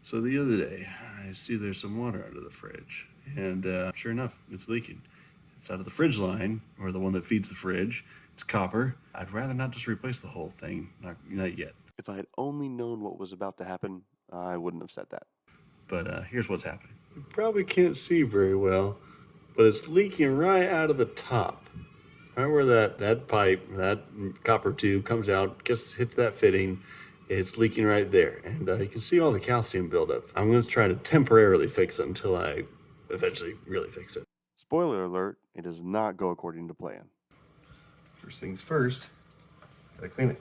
So the other day, I see there's some water under the fridge, and sure enough, it's leaking. It's out of the fridge line, or the one that feeds the fridge. It's copper. I'd rather not just replace the whole thing, not yet. If I had only known what was about to happen, I wouldn't have said that. But here's what's happening. You probably can't see very well, but it's leaking right out of the top. Right where that pipe, that copper tube comes out, hits that fitting, it's leaking right there. And you can see all the calcium buildup. I'm going to try to temporarily fix it until I eventually really fix it. Spoiler alert, it does not go according to plan. First things first, gotta clean it.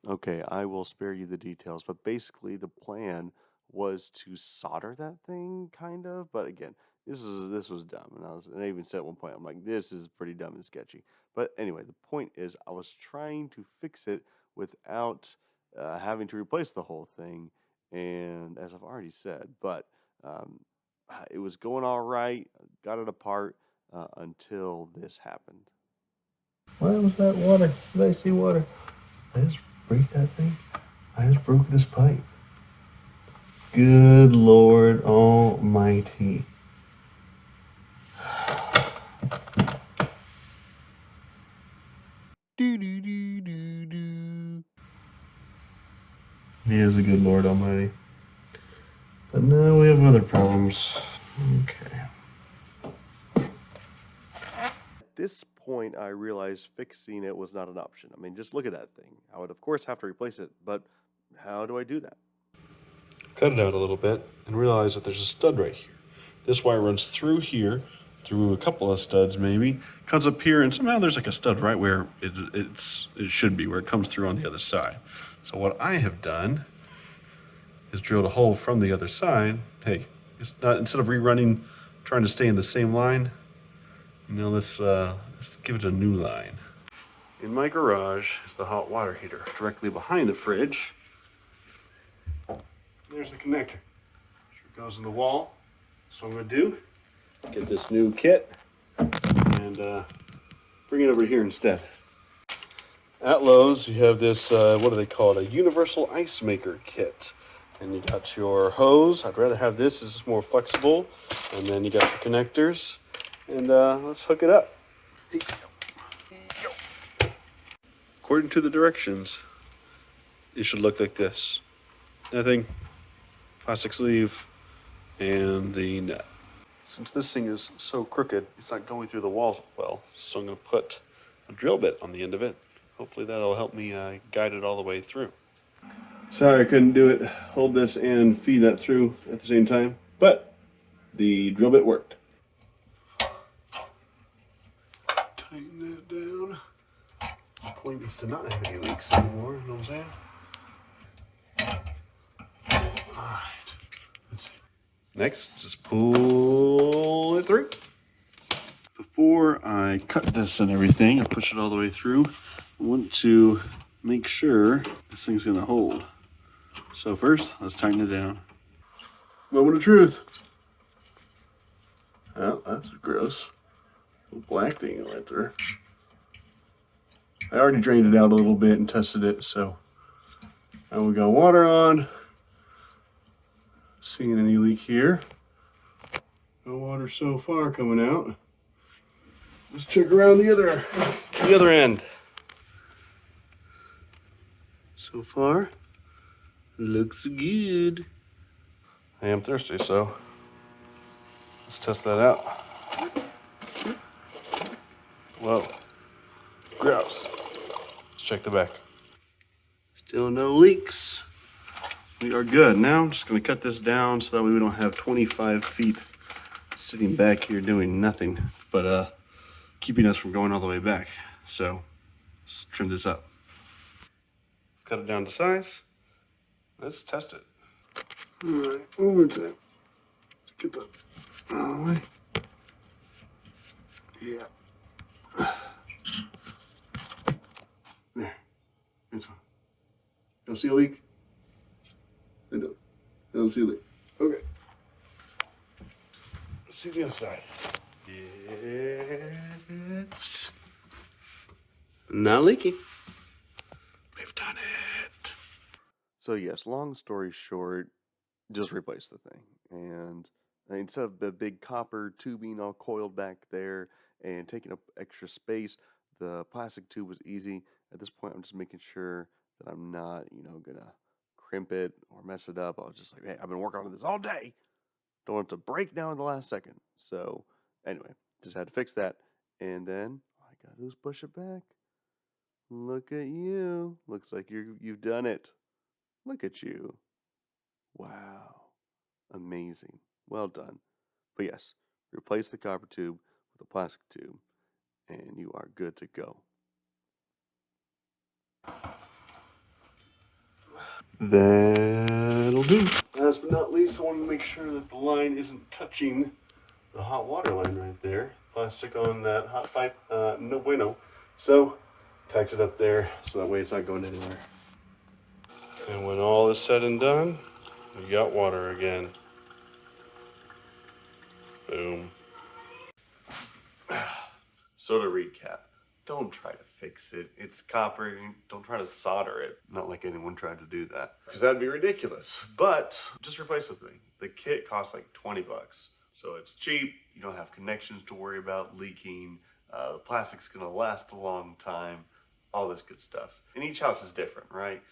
Okay, I will spare you the details, but basically the plan was to solder that thing, kind of. But again, this was dumb, and I even said at one point, I'm like, this is pretty dumb and sketchy. But anyway, the point is, I was trying to fix it without having to replace the whole thing, and as I've already said, but um, it was going all right. Got it apart until this happened. Why was that water? Did I see water? I just break that thing? I just broke this pipe. Good Lord Almighty. Do do do do do. He is a good Lord Almighty. But now we have other problems. Okay. At this point, I realized fixing it was not an option. I mean, just look at that thing. I would, of course, have to replace it, but how do I do that? Cut it out a little bit and realize that there's a stud right here. This wire runs through here, through a couple of studs maybe, comes up here, and somehow there's like a stud right where it should be, where it comes through on the other side. So what I have done is drilled a hole from the other side. Hey, it's not, instead of rerunning, trying to stay in the same line, let's give it a new line. In my garage is the hot water heater, directly behind the fridge. There's the connector. It goes in the wall. So what I'm gonna do, get this new kit and bring it over here instead. At Lowe's, you have this, what do they call it? A universal ice maker kit. And you got your hose. I'd rather have this. This is more flexible. And then you got the connectors. And let's hook it up. According to the directions, it should look like this. Nothing, plastic sleeve, and the nut. Since this thing is so crooked, it's not going through the walls well. So I'm going to put a drill bit on the end of it. Hopefully that'll help me guide it all the way through. Sorry I couldn't do it. Hold this and feed that through at the same time, but the drill bit worked. Tighten that down. The point is to not have any leaks anymore, you know what I'm saying? Alright, let's see. Next, just pull it through. Before I cut this and everything, I push it all the way through. I want to make sure this thing's gonna hold. So first, let's tighten it down. Moment of truth. Oh, that's gross. Little black thing right there. I already drained it out a little bit and tested it, so now we got water on. Seeing any leak here. No water so far coming out. Let's check around the other end. So far, looks good. I am thirsty, so let's test that out. Whoa, gross. Let's check the back. Still no leaks. We are good. Now I'm just gonna cut this down so that way we don't have 25 feet sitting back here doing nothing but keeping us from going all the way back. So let's trim this up. Cut it down to size. Let's test it. All right, one more time. Let's get that out of the way. Yeah. There. That's fine. Don't see a leak? I don't see a leak. Okay. Let's see the other side. Yes. Not leaking. We've done it. So yes, long story short, just replace the thing. And instead of the big copper tubing all coiled back there and taking up extra space, the plastic tube was easy. At this point, I'm just making sure that I'm not, gonna crimp it or mess it up. I was just like, hey, I've been working on this all day. Don't want it to break now in the last second. So anyway, just had to fix that. And then all I gotta do is push it back. Look at you. Looks like you've done it. Look at you. Wow. Amazing. Well done. But yes, replace the copper tube with a plastic tube and you are good to go. That'll do. Last but not least, I want to make sure that the line isn't touching the hot water line right there. Plastic on that hot pipe, no bueno. So, tacked it up there so that way it's not going anywhere. And when all is said and done, we got water again. Boom. So to recap, don't try to fix it. It's copper. Don't try to solder it. Not like anyone tried to do that, because that'd be ridiculous. But just replace the thing. The kit costs like 20 bucks. So it's cheap. You don't have connections to worry about leaking. The plastic's gonna last a long time. All this good stuff. And each house is different, right?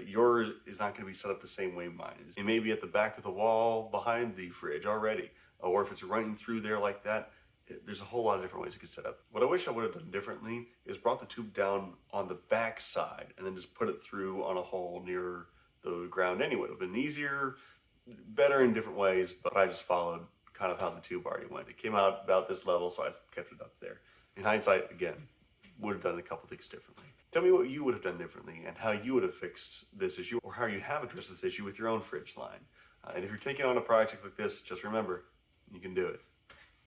Yours is not gonna be set up the same way mine is. It may be at the back of the wall behind the fridge already. Or if it's running through there like that, there's a whole lot of different ways you could set up. What I wish I would have done differently is brought the tube down on the back side and then just put it through on a hole near the ground anyway. It would have been easier, better in different ways, but I just followed kind of how the tube already went. It came out about this level, so I kept it up there. In hindsight, again, would have done a couple things differently. Tell me what you would have done differently and how you would have fixed this issue or how you have addressed this issue with your own fridge line. And if you're taking on a project like this, just remember, you can do it.